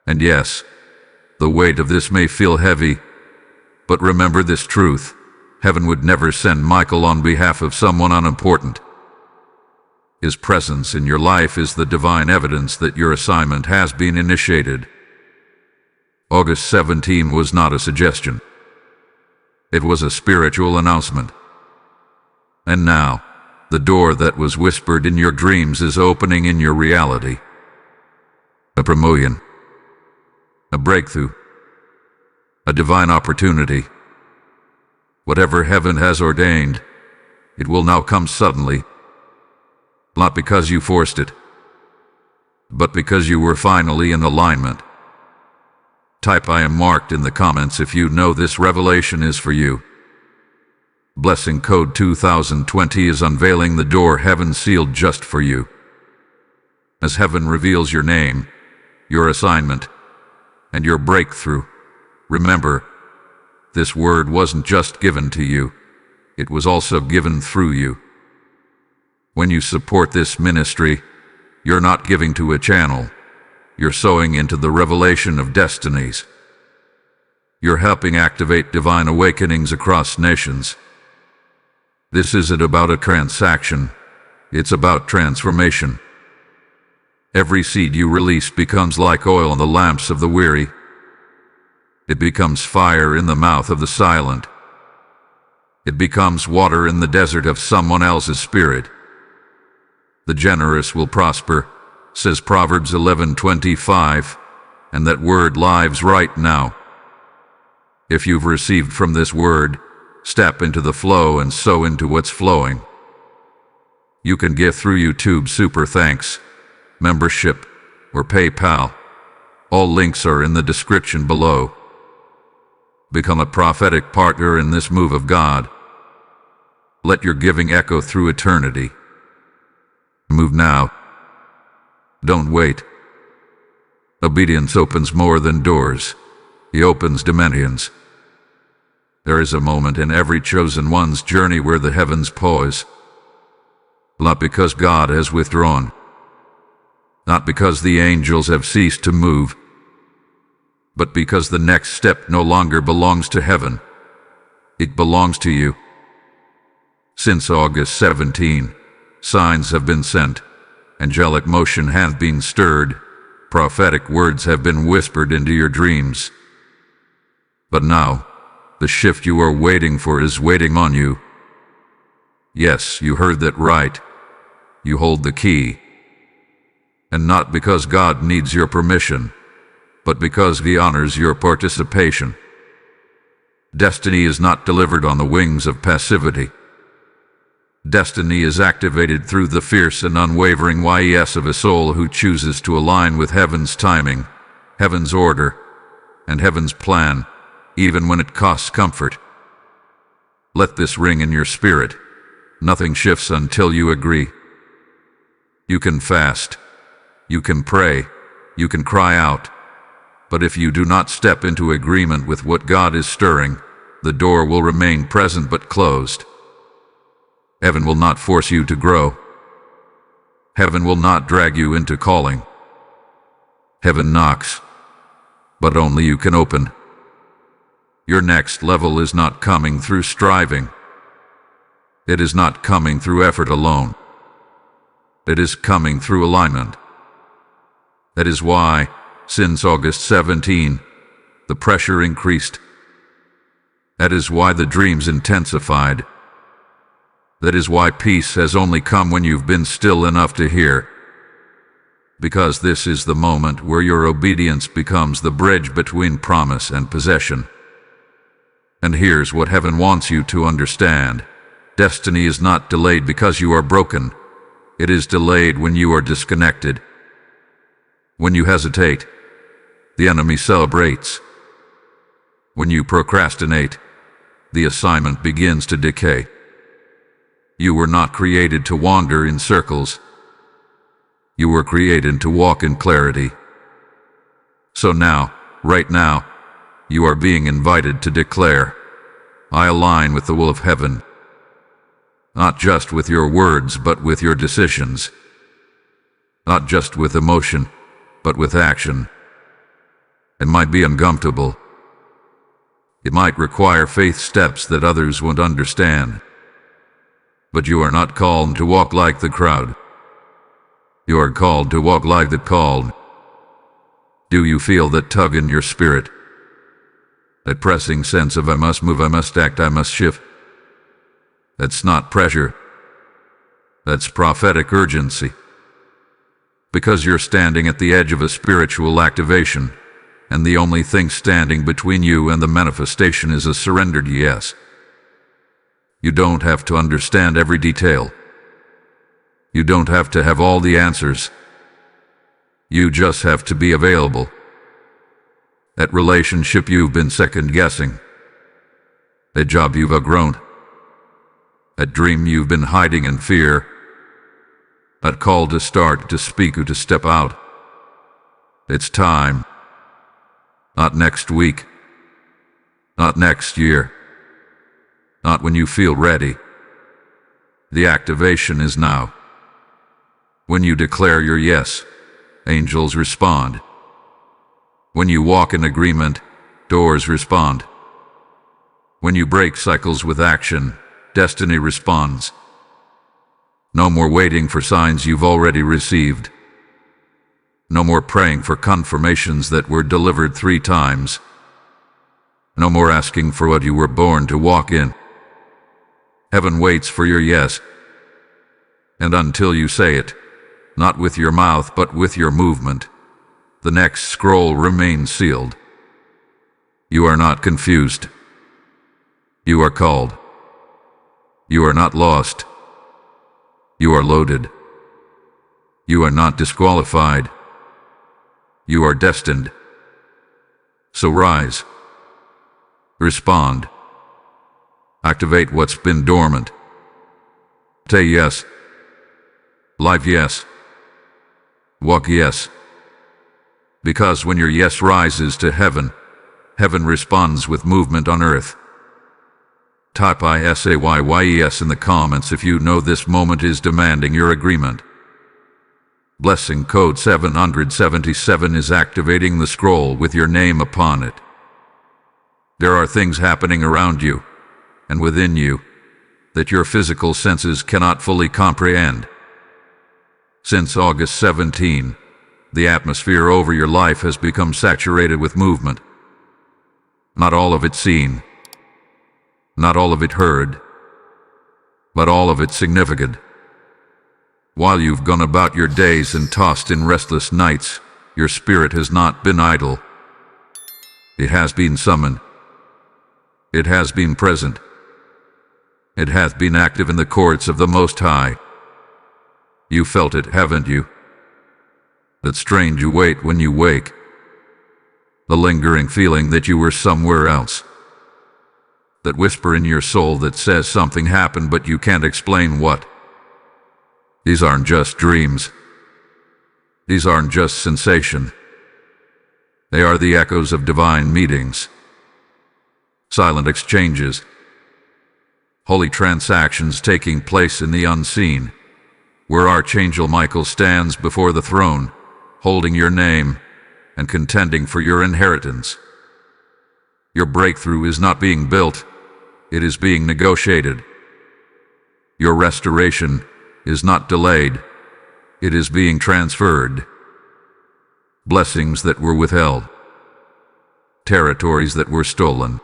And yes, the weight of this may feel heavy, but remember this truth: heaven would never send Michael on behalf of someone unimportant. His presence in your life is the divine evidence that your assignment has been initiated. August 17 was not a suggestion. It was a spiritual announcement. And now, the door that was whispered in your dreams is opening in your reality. A promotion. A breakthrough. A divine opportunity. Whatever heaven has ordained, it will now come suddenly. Not because you forced it, but because you were finally in alignment. Type "I am marked" in the comments if you know this revelation is for you. Blessing Code 2020 is unveiling the door heaven sealed just for you. As heaven reveals your name, your assignment, and your breakthrough, remember, this word wasn't just given to you, it was also given through you. When you support this ministry, you're not giving to a channel, you're sowing into the revelation of destinies. You're helping activate divine awakenings across nations. This isn't about a transaction, it's about transformation. Every seed you release becomes like oil in the lamps of the weary. It becomes fire in the mouth of the silent. It becomes water in the desert of someone else's spirit. The generous will prosper, says Proverbs 11:25, and that word lives right now. If you've received from this word, step into the flow and sow into what's flowing. You can give through YouTube Super Thanks, membership, or PayPal. All links are in the description below. Become a prophetic partner in this move of God. Let your giving echo through eternity. Move now. Don't wait. Obedience opens more than doors. He opens dimensions. There is a moment in every chosen one's journey where the heavens pause. Not because God has withdrawn. Not because the angels have ceased to move. but because the next step no longer belongs to heaven. It belongs to you. Since August 17, signs have been sent, angelic motion hath been stirred, prophetic words have been whispered into your dreams. But now, the shift you are waiting for is waiting on you. Yes, you heard that right. You hold the key. And not because God needs your permission, but because He honors your participation. Destiny is not delivered on the wings of passivity. Destiny is activated through the fierce and unwavering yes of a soul who chooses to align with heaven's timing, heaven's order, and heaven's plan, even when it costs comfort. Let this ring in your spirit. Nothing shifts until you agree. You can fast. You can pray. You can cry out. But if you do not step into agreement with what God is stirring, the door will remain present but closed. Heaven will not force you to grow. Heaven will not drag you into calling. Heaven knocks, but only you can open. Your next level is not coming through striving. It is not coming through effort alone. It is coming through alignment. That is why, since August 17, the pressure increased. That is why the dreams intensified. That is why peace has only come when you've been still enough to hear. Because this is the moment where your obedience becomes the bridge between promise and possession. And here's what heaven wants you to understand. Destiny is not delayed because you are broken. It is delayed when you are disconnected. When you hesitate, the enemy celebrates. When you procrastinate, the assignment begins to decay. You were not created to wander in circles. You were created to walk in clarity. So now, right now, you are being invited to declare, I align with the will of heaven. Not just with your words, but with your decisions. Not just with emotion, but with action. It might be uncomfortable. It might require faith steps that others won't understand. But you are not called to walk like the crowd. You are called to walk like the called. Do you feel that tug in your spirit? That pressing sense of I must move, I must act, I must shift? That's not pressure. That's prophetic urgency. Because you're standing at the edge of a spiritual activation, and the only thing standing between you and the manifestation is a surrendered yes. You don't have to understand every detail. You don't have to have all the answers. You just have to be available. That relationship you've been second-guessing. That job you've outgrown. That dream you've been hiding in fear. That call to start, to speak, or to step out. It's time. Not next week. Not next year. Not when you feel ready. The activation is now. When you declare your yes, angels respond. When you walk in agreement, doors respond. When you break cycles with action, destiny responds. No more waiting for signs you've already received. No more praying for confirmations that were delivered 3 times. No more asking for what you were born to walk in. Heaven waits for your yes. And until you say it, not with your mouth but with your movement, the next scroll remains sealed. You are not confused. You are called. You are not lost. You are loaded. You are not disqualified. You are destined. So rise. Respond. Activate what's been dormant. Say yes. Live yes. Walk yes. Because when your yes rises to heaven, heaven responds with movement on earth. Type ISAYYES in the comments if you know this moment is demanding your agreement. Blessing code 777 is activating the scroll with your name upon it. There are things happening around you and within you that your physical senses cannot fully comprehend. Since August 17, the atmosphere over your life has become saturated with movement. Not all of it seen, not all of it heard, but all of it significant. While you've gone about your days and tossed in restless nights, your spirit has not been idle. It has been summoned. It has been present. It hath been active in the courts of the Most High. You felt it, haven't you? That strange you wait when you wake. The lingering feeling that you were somewhere else. That whisper in your soul that says something happened but you can't explain what. These aren't just dreams. These aren't just sensation. They are the echoes of divine meetings. Silent exchanges. Holy transactions taking place in the unseen, where Archangel Michael stands before the throne, holding your name and contending for your inheritance. Your breakthrough is not being built, it is being negotiated. Your restoration is not delayed, it is being transferred. Blessings that were withheld, territories that were stolen,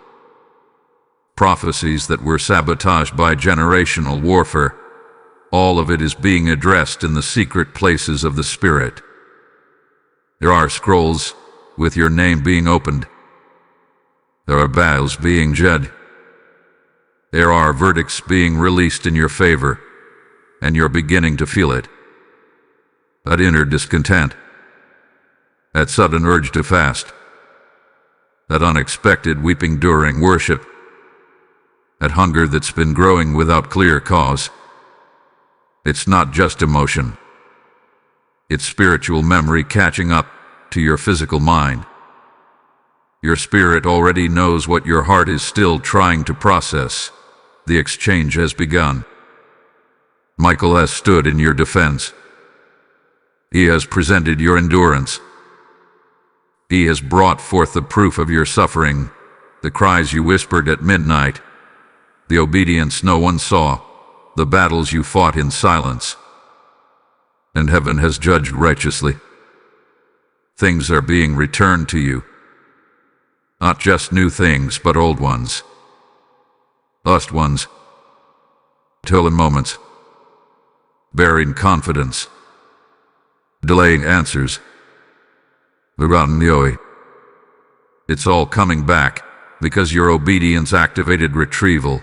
prophecies that were sabotaged by generational warfare, all of it is being addressed in the secret places of the Spirit. There are scrolls with your name being opened. There are battles being judged. There are verdicts being released in your favor, and you're beginning to feel it. That inner discontent, that sudden urge to fast, that unexpected weeping during worship, that hunger that's been growing without clear cause. It's not just emotion. It's spiritual memory catching up to your physical mind. Your spirit already knows what your heart is still trying to process. The exchange has begun. Michael has stood in your defense. He has presented your endurance. He has brought forth the proof of your suffering, the cries you whispered at midnight, the obedience no one saw, the battles you fought in silence. And heaven has judged righteously. Things are being returned to you. Not just new things, but old ones. Lost ones. Stolen moments. Buried confidence. Delaying answers. Forgotten joy. It's all coming back because your obedience activated retrieval.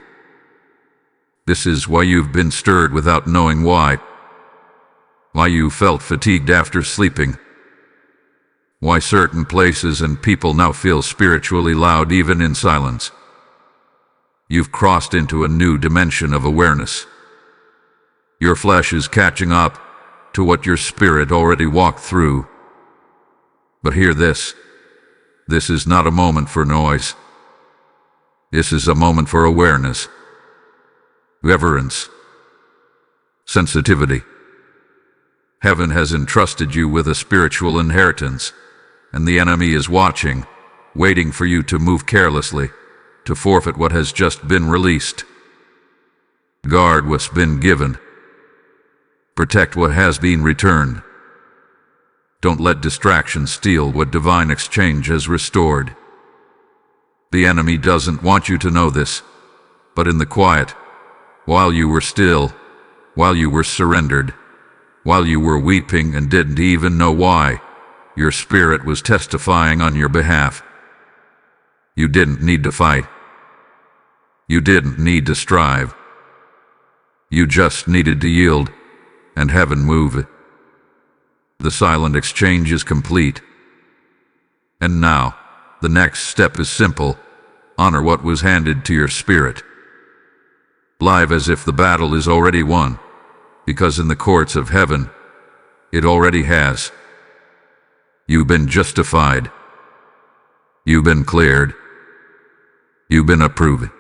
This is why you've been stirred without knowing why. Why you felt fatigued after sleeping. Why certain places and people now feel spiritually loud even in silence. You've crossed into a new dimension of awareness. Your flesh is catching up to what your spirit already walked through. But hear this. This is not a moment for noise. This is a moment for awareness. Reverence. Sensitivity. Heaven has entrusted you with a spiritual inheritance, and the enemy is watching, waiting for you to move carelessly, to forfeit what has just been released. Guard what's been given. Protect what has been returned. Don't let distraction steal what divine exchange has restored. The enemy doesn't want you to know this, but in the quiet, while you were still, while you were surrendered, while you were weeping and didn't even know why, your spirit was testifying on your behalf. You didn't need to fight. You didn't need to strive. You just needed to yield, and heaven move. The silent exchange is complete. And now, the next step is simple. Honor what was handed to your spirit. Live as if the battle is already won, because in the courts of heaven, it already has. You've been justified. You've been cleared. You've been approved.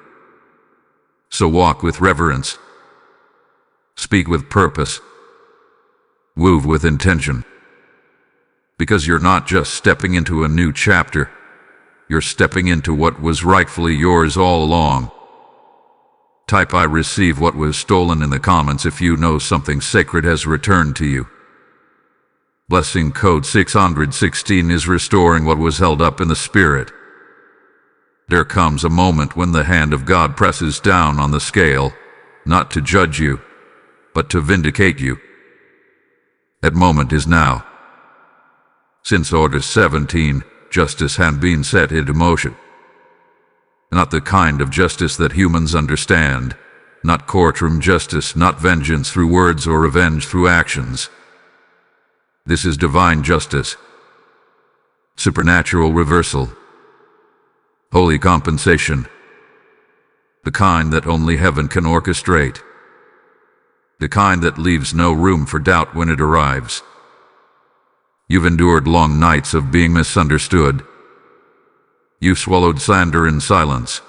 So walk with reverence. Speak with purpose. Move with intention. Because you're not just stepping into a new chapter, you're stepping into what was rightfully yours all along. Type "I receive what was stolen" in the comments if you know something sacred has returned to you. Blessing code 616 is restoring what was held up in the spirit. There comes a moment when the hand of God presses down on the scale, not to judge you, but to vindicate you. That moment is now. Since Order 17, justice had been set into motion. Not the kind of justice that humans understand, not courtroom justice, not vengeance through words or revenge through actions. This is divine justice, supernatural reversal, holy compensation, the kind that only heaven can orchestrate, the kind that leaves no room for doubt when it arrives. You've endured long nights of being misunderstood. You've swallowed slander in silence.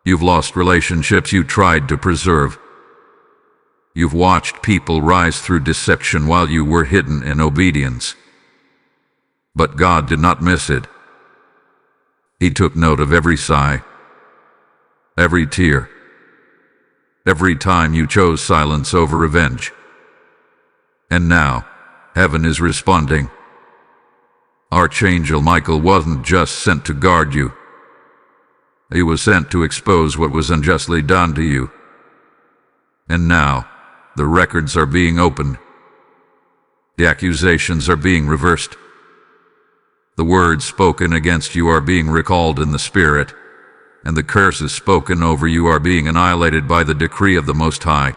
You've lost relationships you tried to preserve. You've watched people rise through deception while you were hidden in obedience. But God did not miss it. He took note of every sigh, every tear, every time you chose silence over revenge. And now, heaven is responding. Archangel Michael wasn't just sent to guard you. He was sent to expose what was unjustly done to you. And now, the records are being opened. The accusations are being reversed. The words spoken against you are being recalled in the spirit, and the curses spoken over you are being annihilated by the decree of the Most High.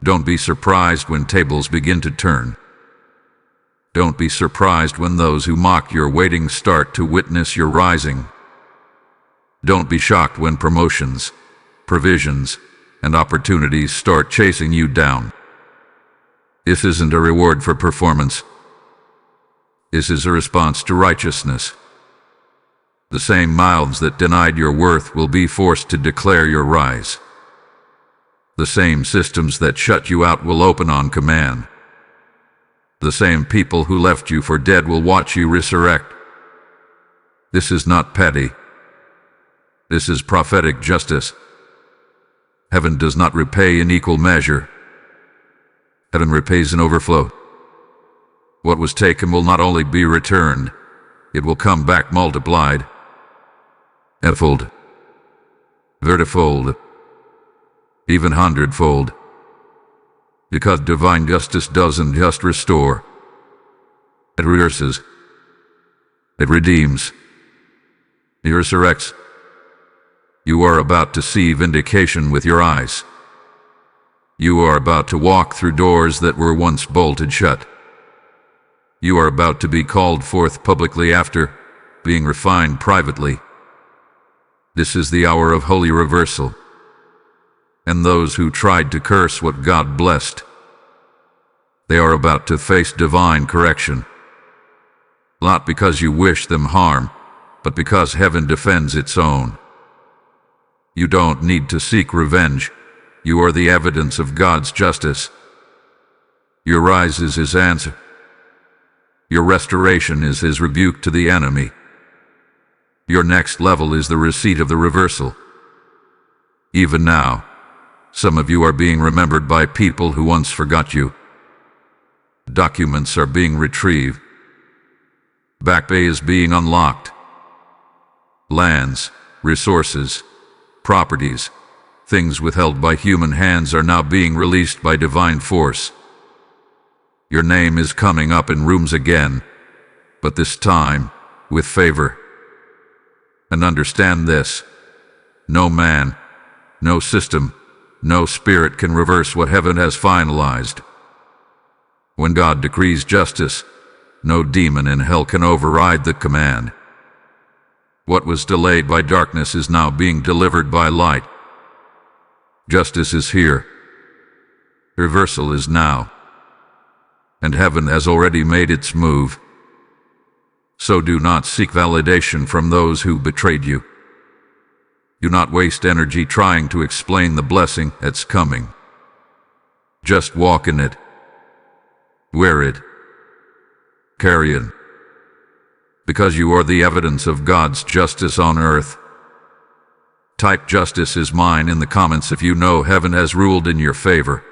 Don't be surprised when tables begin to turn. Don't be surprised when those who mock your waiting start to witness your rising. Don't be shocked when promotions, provisions, and opportunities start chasing you down. This isn't a reward for performance. This is a response to righteousness. The same mouths that denied your worth will be forced to declare your rise. The same systems that shut you out will open on command. The same people who left you for dead will watch you resurrect. This is not petty. This is prophetic justice. Heaven does not repay in equal measure. Heaven repays in overflow. What was taken will not only be returned, it will come back multiplied. Fold, vertifold, even hundredfold. Because divine justice doesn't just restore, it reverses, it redeems, it resurrects. You are about to see vindication with your eyes. You are about to walk through doors that were once bolted shut. You are about to be called forth publicly after being refined privately. This is the hour of holy reversal. And those who tried to curse what God blessed, they are about to face divine correction. Not because you wish them harm, but because heaven defends its own. You don't need to seek revenge. You are the evidence of God's justice. Your rise is His answer. Your restoration is His rebuke to the enemy. Your next level is the receipt of the reversal. Even now, some of you are being remembered by people who once forgot you. Documents are being retrieved. Back Bay is being unlocked. Lands, resources, properties, things withheld by human hands are now being released by divine force. Your name is coming up in rooms again, but this time with favor. And understand this: no man, no system, no spirit can reverse what heaven has finalized. When God decrees justice, no demon in hell can override the command. What was delayed by darkness is now being delivered by light. Justice is here. Reversal is now. And heaven has already made its move. So do not seek validation from those who betrayed you. Do not waste energy trying to explain the blessing that's coming. Just walk in it. Wear it. Carry it. Because you are the evidence of God's justice on earth. Type "justice is mine" in the comments if you know heaven has ruled in your favor.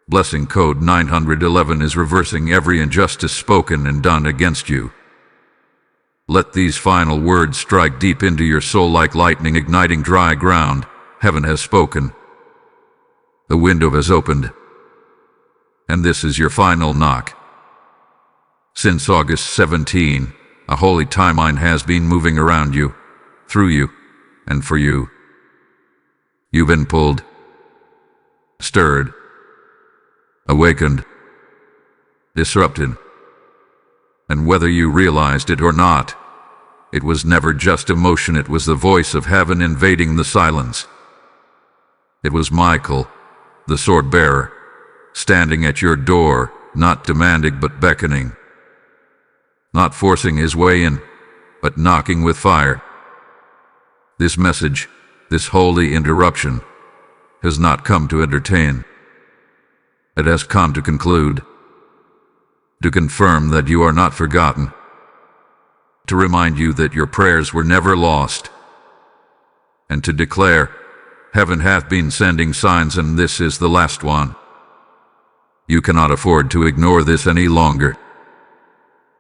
Blessing code 911 is reversing every injustice spoken and done against you. Let these final words strike deep into your soul like lightning igniting dry ground. Heaven has spoken. The window has opened. And this is your final knock. Since August 17, a holy timeline has been moving around you, through you, and for you. You've been pulled, stirred, awakened, disrupted. And whether you realized it or not, it was never just emotion, it was the voice of heaven invading the silence. It was Michael, the sword bearer, standing at your door, not demanding but beckoning. Not forcing his way in, but knocking with fire. This message, this holy interruption, has not come to entertain. It has come to conclude, to confirm that you are not forgotten, to remind you that your prayers were never lost, and to declare, heaven hath been sending signs and this is the last one. You cannot afford to ignore this any longer.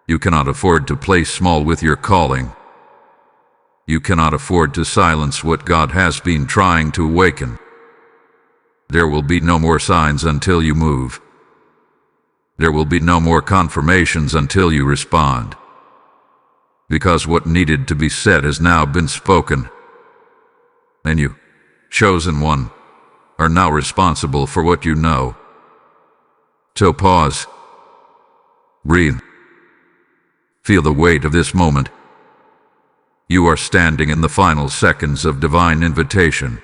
You cannot afford to play small with your calling. You cannot afford to silence what God has been trying to awaken. There will be no more signs until you move. There will be no more confirmations until you respond. Because what needed to be said has now been spoken. And you, chosen one, are now responsible for what you know. So pause. Breathe. Feel the weight of this moment. You are standing in the final seconds of divine invitation.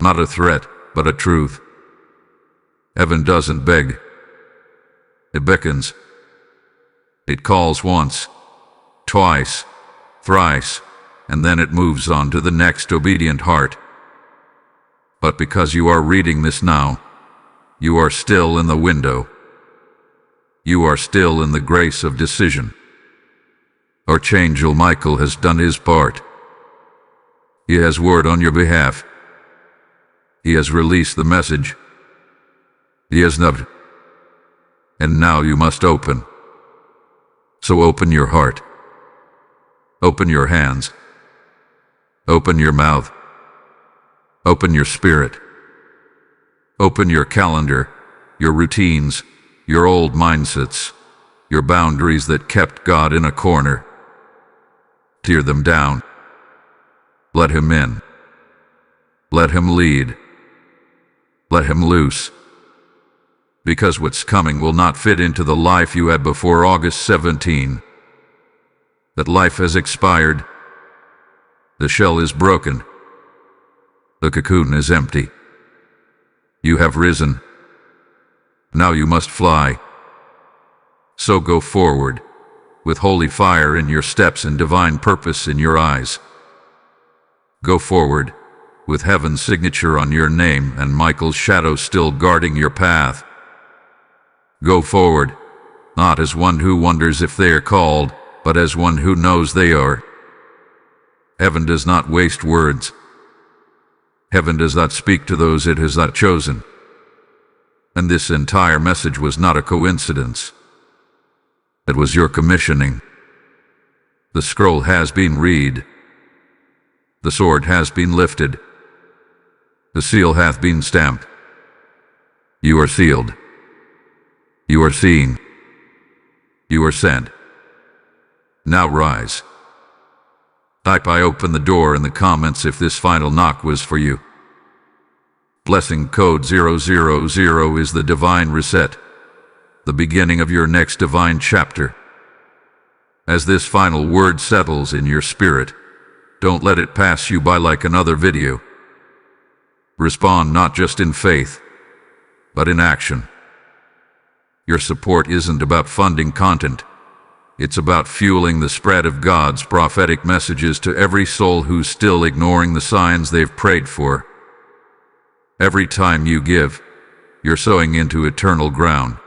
Not a threat, but a truth. Heaven doesn't beg. It beckons. It calls once, twice, thrice, and then it moves on to the next obedient heart. But because you are reading this now, you are still in the window. You are still in the grace of decision. Archangel Michael has done his part. He has warred on your behalf. He has released the message. He has knocked. And now you must open. So open your heart. Open your hands. Open your mouth. Open your spirit. Open your calendar, your routines, your old mindsets, your boundaries that kept God in a corner. Tear them down. Let him in. Let him lead. Let him loose. Because what's coming will not fit into the life you had before August 17. That life has expired. The shell is broken. The cocoon is empty. You have risen. Now you must fly. So go forward, with holy fire in your steps and divine purpose in your eyes. Go forward, with heaven's signature on your name and Michael's shadow still guarding your path. Go forward, not as one who wonders if they are called, but as one who knows they are. Heaven does not waste words. Heaven does not speak to those it has not chosen. And this entire message was not a coincidence. It was your commissioning. The scroll has been read. The sword has been lifted. The seal hath been stamped. You are sealed. You are seen. You are sent. Now rise. Type "I open the door" in the comments if this final knock was for you. Blessing code 000 is the divine reset, the beginning of your next divine chapter. As this final word settles in your spirit, don't let it pass you by like another video. Respond not just in faith, but in action. Your support isn't about funding content. It's about fueling the spread of God's prophetic messages to every soul who's still ignoring the signs they've prayed for. Every time you give, you're sowing into eternal ground.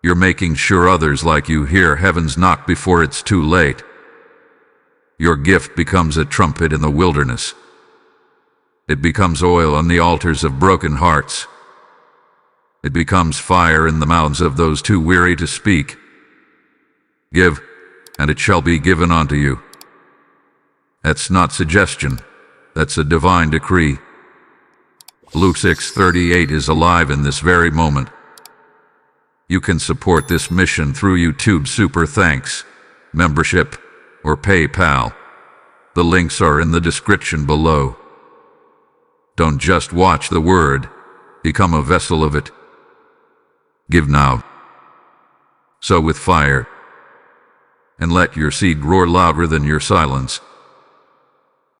You're making sure others like you hear heaven's knock before it's too late. Your gift becomes a trumpet in the wilderness. It becomes oil on the altars of broken hearts. It becomes fire in the mouths of those too weary to speak. Give, and it shall be given unto you. That's not suggestion. That's a divine decree. Luke 6:38 is alive in this very moment. You can support this mission through YouTube Super Thanks, membership, or PayPal. The links are in the description below. Don't just watch the word, become a vessel of it. Give now. Sow with fire. And let your seed roar louder than your silence.